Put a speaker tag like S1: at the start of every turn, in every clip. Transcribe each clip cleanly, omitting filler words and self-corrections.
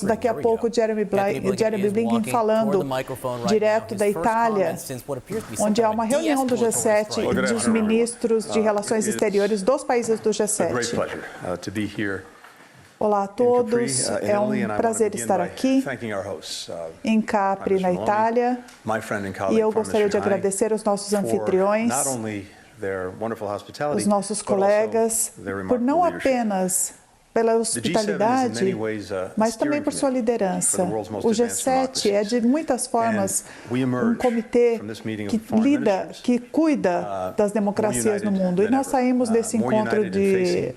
S1: daqui a pouco Jeremy Blinken falando direto da Itália, onde há uma reunião do G7 e dos ministros de Relações Exteriores dos países do G7. Olá a todos, é um prazer estar aqui em Capri, na Itália, e eu gostaria de agradecer aos nossos anfitriões, os nossos colegas, por não apenas pela hospitalidade, mas também por sua liderança. O G7 é, de muitas formas, um comitê que cuida das democracias no mundo. E nós saímos desse encontro de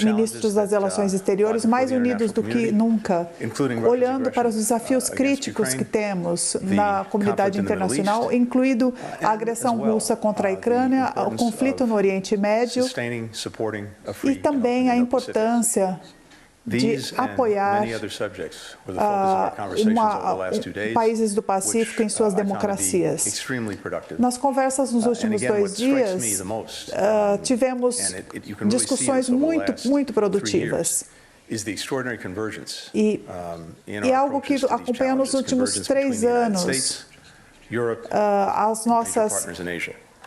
S1: ministros das Relações Exteriores mais unidos do que nunca, olhando para os desafios críticos que temos na comunidade internacional, incluindo a agressão russa contra a Ucrânia, o conflito no Oriente Médio e também a importância de apoiar países do Pacífico em suas democracias. Nas conversas nos últimos 2 dias, tivemos discussões muito produtivas. E algo que acompanha nos últimos 3 anos, as nossas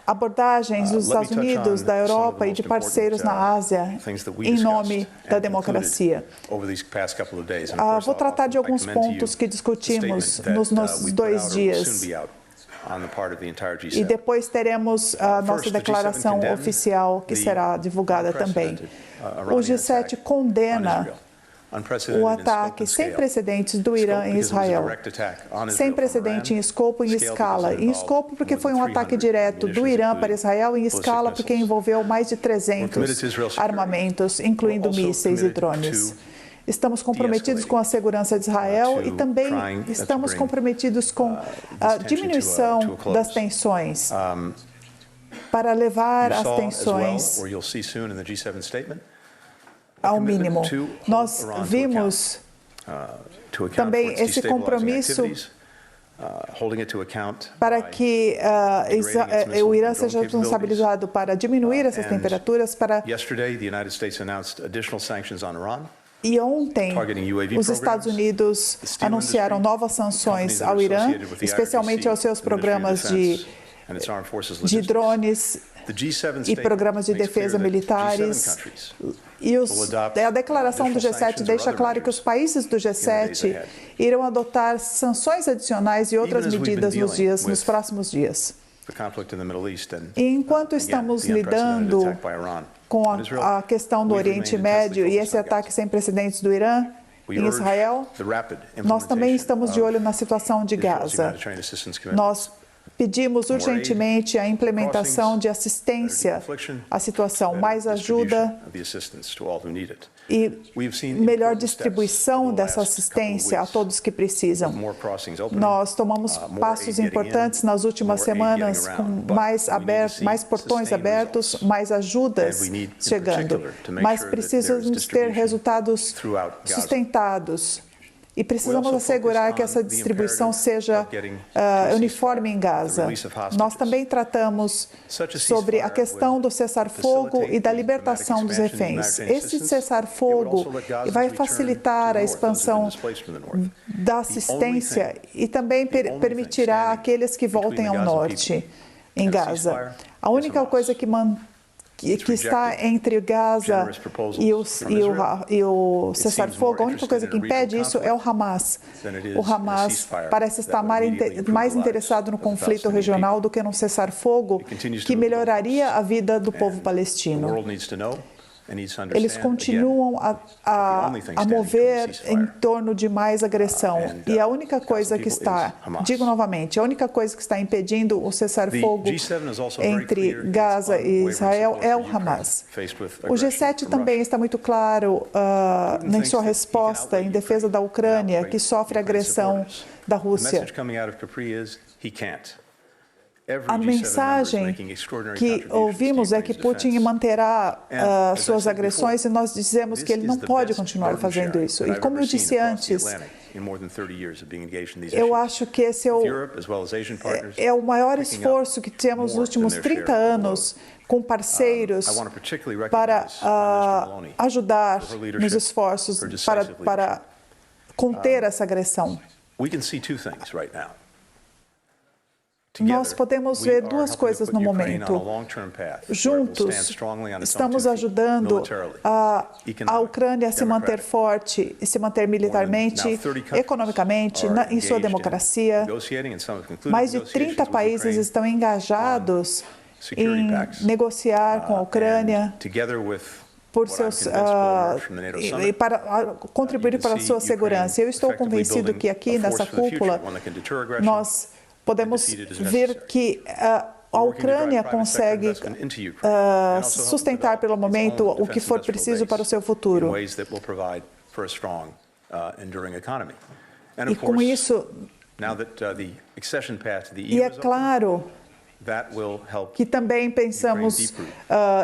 S1: abordagens dos Estados Unidos, da Europa e de parceiros na Ásia em nome da democracia. Vou tratar de alguns pontos que discutimos nos nossos 2 dias. E depois teremos a nossa declaração oficial, que será divulgada também. O G7 condena o ataque sem precedentes do Irã em Israel, sem precedente em escopo e em escala. Em escopo porque foi um ataque direto do Irã para Israel, em escala porque envolveu mais de 300 armamentos, incluindo mísseis e drones. Estamos comprometidos com a segurança de Israel e também estamos comprometidos com a diminuição das tensões, para levar as tensões ao mínimo. Nós vimos também esse compromisso para que o Irã seja responsabilizado para diminuir essas temperaturas. E ontem, os Estados Unidos anunciaram novas sanções ao Irã, especialmente aos seus programas de drones e programas de defesa militares. E a declaração do G7 deixa claro que os países do G7 irão adotar sanções adicionais e outras medidas nos próximos dias. E enquanto estamos lidando com a questão do Oriente Médio e esse ataque sem precedentes do Irã em Israel, nós também estamos de olho na situação de Gaza. Nós pedimos urgentemente a implementação de assistência à situação, mais ajuda e melhor distribuição dessa assistência a todos que precisam. Nós tomamos passos importantes nas últimas semanas, com mais portões abertos, mais ajudas chegando, mas precisamos ter resultados sustentados. E precisamos assegurar que essa distribuição seja uniforme em Gaza. Nós também tratamos sobre a questão do cessar-fogo e da libertação dos reféns. Esse cessar-fogo vai facilitar a expansão da assistência e também permitirá àqueles que voltem ao norte, em Gaza. A única coisa que está entre Gaza e o cessar-fogo, a única coisa que impede isso é o Hamas. O Hamas parece estar mais interessado no conflito regional do que num cessar-fogo que melhoraria a vida do povo palestino. Eles continuam a mover em torno de mais agressão. E a única coisa que está, digo novamente, a única coisa que está impedindo o cessar-fogo entre Gaza e Israel é o Hamas. O G7 também está muito claro em sua resposta em defesa da Ucrânia, que sofre agressão da Rússia. A mensagem que ouvimos é que Putin manterá suas agressões e nós dizemos que ele não pode continuar fazendo isso. E como eu disse antes, eu acho que esse é o maior esforço que temos nos últimos 30 anos com parceiros para ajudar nos esforços para conter essa agressão. Nós podemos ver duas coisas no momento. Juntos, estamos ajudando a Ucrânia a se manter forte e se manter militarmente, economicamente, em sua democracia. Mais de 30 países estão engajados em negociar com a Ucrânia por seus, e para contribuir para a sua segurança. Eu estou convencido que aqui nessa cúpula nós podemos ver que a Ucrânia consegue sustentar pelo momento o que for preciso para o seu futuro. E com isso, e é claro que também pensamos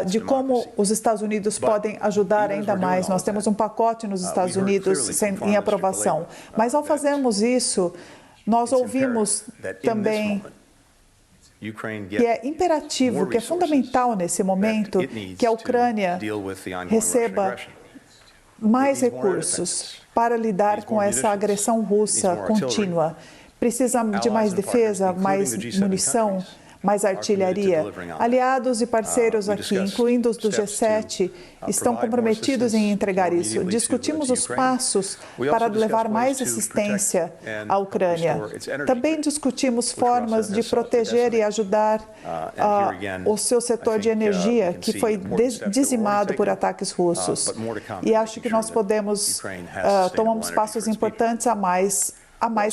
S1: de como os Estados Unidos podem ajudar ainda mais. Nós temos um pacote nos Estados Unidos em aprovação. Mas ao fazermos isso, nós ouvimos também que é imperativo, que é fundamental nesse momento, que a Ucrânia receba mais recursos para lidar com essa agressão russa contínua. Precisa de mais defesa, mais munição, mais artilharia. Aliados e parceiros aqui, incluindo os do G7, estão comprometidos em entregar isso. Discutimos os passos para levar mais assistência à Ucrânia. Também discutimos formas de proteger e ajudar o seu setor de energia, que foi dizimado por ataques russos. E acho que nós podemos, tomamos passos importantes a mais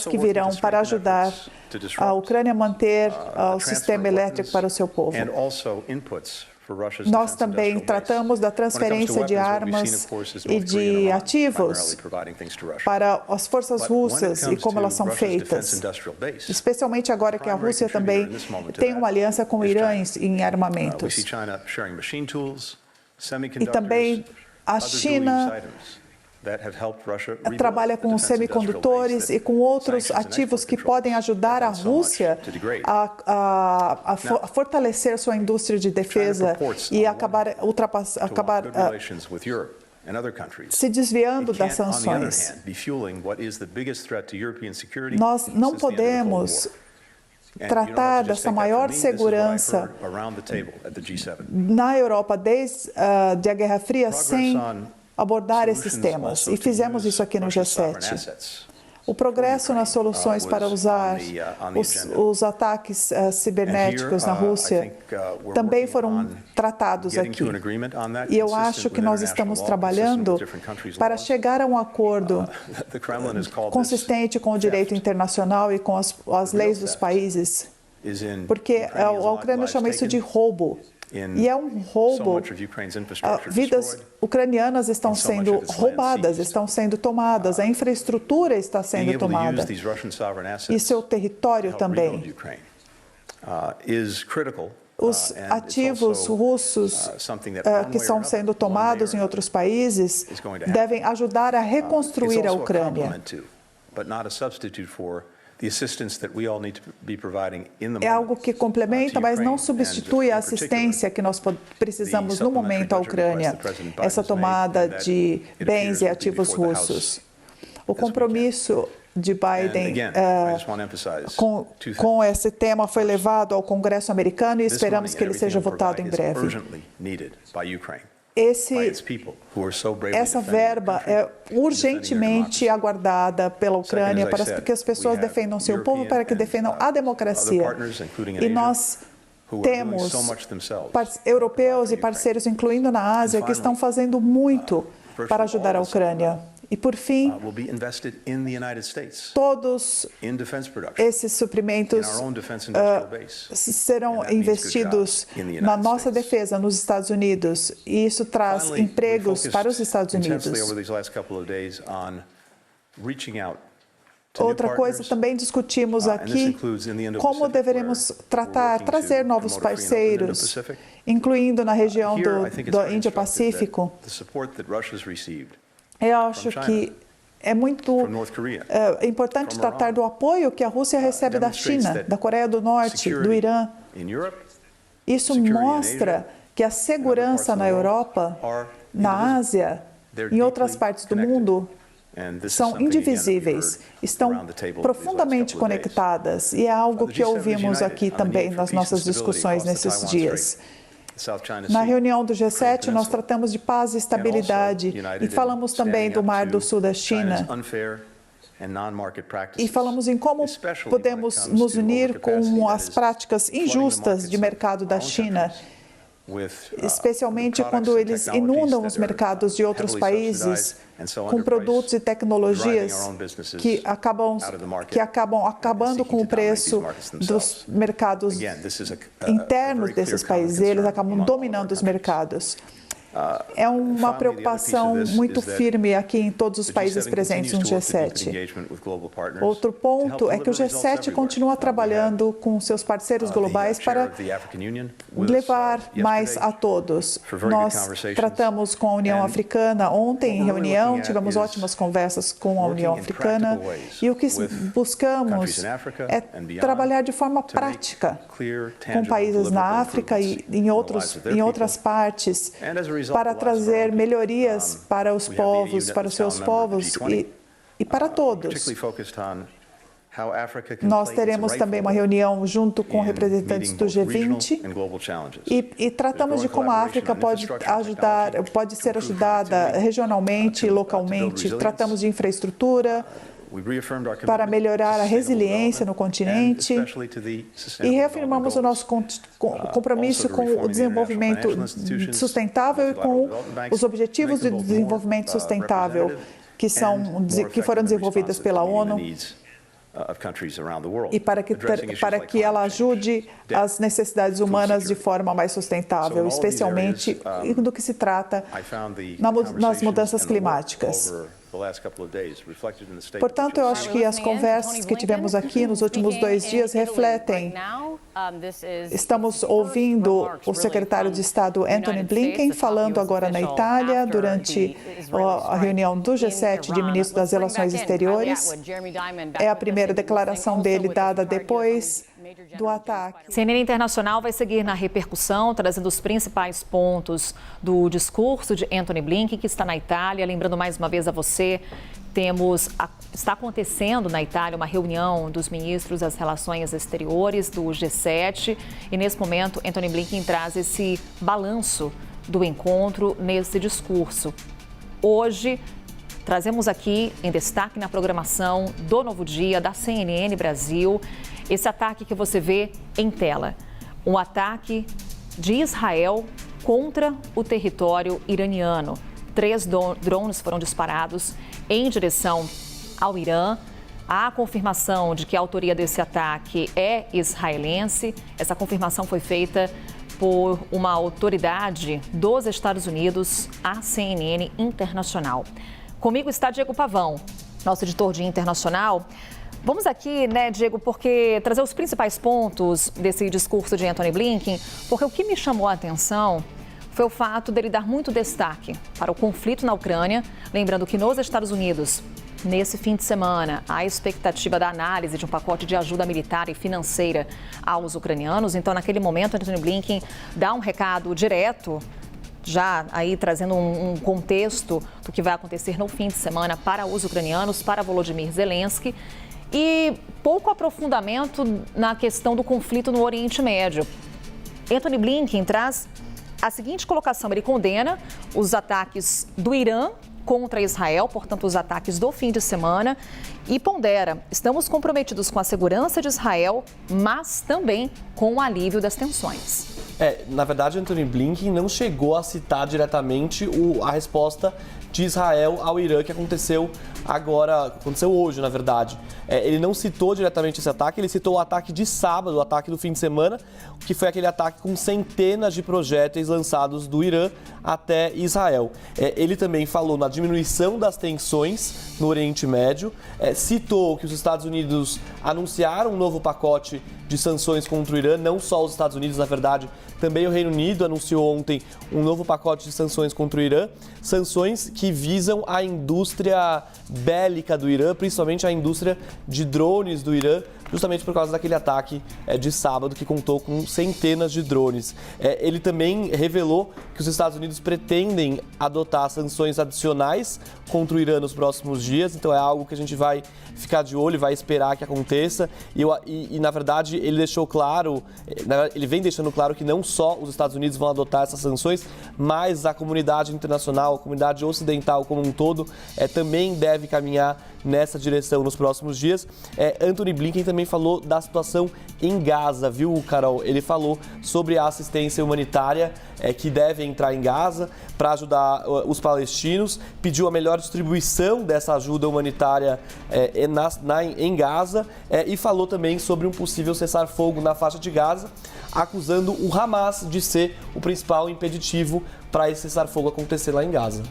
S1: que virão para ajudar a Ucrânia a manter o sistema elétrico para o seu povo. Nós também tratamos da transferência de armas e de ativos para as forças russas e como elas são feitas, especialmente agora que a Rússia também tem uma aliança com o Irã em armamentos. E também a China trabalha com semicondutores e com outros ativos que podem ajudar a Rússia a fortalecer sua indústria de defesa e acabar se desviando das sanções. Nós não podemos tratar dessa maior segurança na Europa desde a Guerra Fria sem abordar esses temas, e fizemos isso aqui no G7. O progresso nas soluções para usar os ataques cibernéticos na Rússia também foram tratados aqui. E eu acho que nós estamos trabalhando para chegar a um acordo consistente com o direito internacional e com as leis dos países, porque a Ucrânia chama isso de roubo. E é um roubo. Vidas ucranianas estão sendo roubadas, estão sendo tomadas, a infraestrutura está sendo tomada. E seu território também. Os ativos russos que estão sendo tomados em outros países devem ajudar a reconstruir a Ucrânia. É algo que complementa, mas não substitui a assistência que nós precisamos no momento à Ucrânia, essa tomada de bens e ativos russos. O compromisso de Biden com esse tema foi levado ao Congresso americano e esperamos que ele seja votado em breve. Essa verba é urgentemente aguardada pela Ucrânia para que as pessoas defendam seu povo, para que defendam a democracia. E nós temos europeus e parceiros, incluindo na Ásia, que estão fazendo muito para ajudar a Ucrânia. E, por fim, todos esses suprimentos serão investidos na nossa defesa nos Estados Unidos, e isso traz empregos para os Estados Unidos. Outra coisa, também discutimos aqui como deveremos trazer novos parceiros, incluindo na região do Índio-Pacífico. Eu acho que é muito importante tratar do apoio que a Rússia recebe da China, da Coreia do Norte, do Irã. Isso mostra que a segurança na Europa, na Ásia, em outras partes do mundo, são indivisíveis, estão profundamente conectadas e é algo que ouvimos aqui também nas nossas discussões nesses dias. Na reunião do G7, nós tratamos de paz e estabilidade e falamos também do Mar do Sul da China. E falamos em como podemos nos unir com as práticas injustas de mercado da China, especialmente quando eles inundam os mercados de outros países com produtos e tecnologias que acabam acabando com o preço dos mercados internos desses países. Eles acabam dominando os mercados. É uma preocupação muito firme aqui em todos os países presentes no G7. Outro ponto é que o G7 continua trabalhando com seus parceiros globais para levar mais a todos. Nós tratamos com a União Africana ontem em reunião, tivemos ótimas conversas com a União Africana e o que buscamos é trabalhar de forma prática com países na África e em outras partes, para trazer melhorias para os povos, para os seus povos e para todos. Nós teremos também uma reunião junto com representantes do G20 e tratamos de como a África pode ser ajudada regionalmente e localmente. Tratamos de infraestrutura, para melhorar a resiliência no continente e reafirmamos o nosso compromisso com o desenvolvimento sustentável e com os Objetivos de Desenvolvimento Sustentável que foram desenvolvidos pela ONU e para que ela ajude as necessidades humanas de forma mais sustentável, especialmente no que se trata nas mudanças climáticas. Portanto, eu acho que as conversas que tivemos aqui nos últimos 2 dias refletem. Estamos ouvindo o secretário de Estado Antony Blinken falando agora na Itália durante a reunião do G7 de ministros das Relações Exteriores. É a primeira declaração dele dada depois do ataque.
S2: CNN Internacional vai seguir na repercussão, trazendo os principais pontos do discurso de Antony Blinken, que está na Itália. Lembrando mais uma vez a você, está acontecendo na Itália uma reunião dos ministros das Relações Exteriores do G7 e nesse momento Antony Blinken traz esse balanço do encontro nesse discurso. Hoje trazemos aqui em destaque na programação do Novo Dia da CNN Brasil esse ataque que você vê em tela, um ataque de Israel contra o território iraniano. 3 drones foram disparados em direção ao Irã. Há confirmação de que a autoria desse ataque é israelense. Essa confirmação foi feita por uma autoridade dos Estados Unidos, a CNN Internacional. Comigo está Diego Pavão, nosso editor de internacional. Vamos aqui, Diego, porque trazer os principais pontos desse discurso de Antony Blinken, porque o que me chamou a atenção foi o fato dele dar muito destaque para o conflito na Ucrânia, lembrando que nos Estados Unidos, nesse fim de semana, há a expectativa da análise de um pacote de ajuda militar e financeira aos ucranianos. Então, naquele momento, Antony Blinken dá um recado direto, já aí trazendo um contexto do que vai acontecer no fim de semana para os ucranianos, para Volodymyr Zelensky. E pouco aprofundamento na questão do conflito no Oriente Médio. Antony Blinken traz a seguinte colocação: ele condena os ataques do Irã contra Israel, portanto, os ataques do fim de semana, e pondera: estamos comprometidos com a segurança de Israel, mas também com o alívio das tensões.
S3: Na verdade, Antony Blinken não chegou a citar diretamente a resposta de Israel ao Irã, que aconteceu hoje, na verdade. Ele não citou diretamente esse ataque, ele citou o ataque de sábado, o ataque do fim de semana, que foi aquele ataque com centenas de projéteis lançados do Irã até Israel. Ele também falou na diminuição das tensões no Oriente Médio, citou que os Estados Unidos anunciaram um novo pacote de sanções contra o Irã, não só os Estados Unidos, na verdade, também o Reino Unido anunciou ontem um novo pacote de sanções contra o Irã, sanções que visam a indústria bélica do Irã, principalmente a indústria de drones do Irã, justamente por causa daquele ataque de sábado que contou com centenas de drones. Ele também revelou que os Estados Unidos pretendem adotar sanções adicionais contra o Irã nos próximos dias, então é algo que a gente vai ficar de olho, vai esperar que aconteça. E na verdade, ele deixou claro, ele vem deixando claro que não só os Estados Unidos vão adotar essas sanções, mas a comunidade internacional, a comunidade ocidental como um todo, também deve caminhar nessa direção nos próximos dias. Antony Blinken também falou da situação em Gaza, viu, Carol? Ele falou sobre a assistência humanitária que deve entrar em Gaza para ajudar os palestinos, pediu a melhor distribuição dessa ajuda humanitária em Gaza e falou também sobre um possível cessar-fogo na faixa de Gaza, acusando o Hamas de ser o principal impeditivo para esse cessar-fogo acontecer lá em Gaza.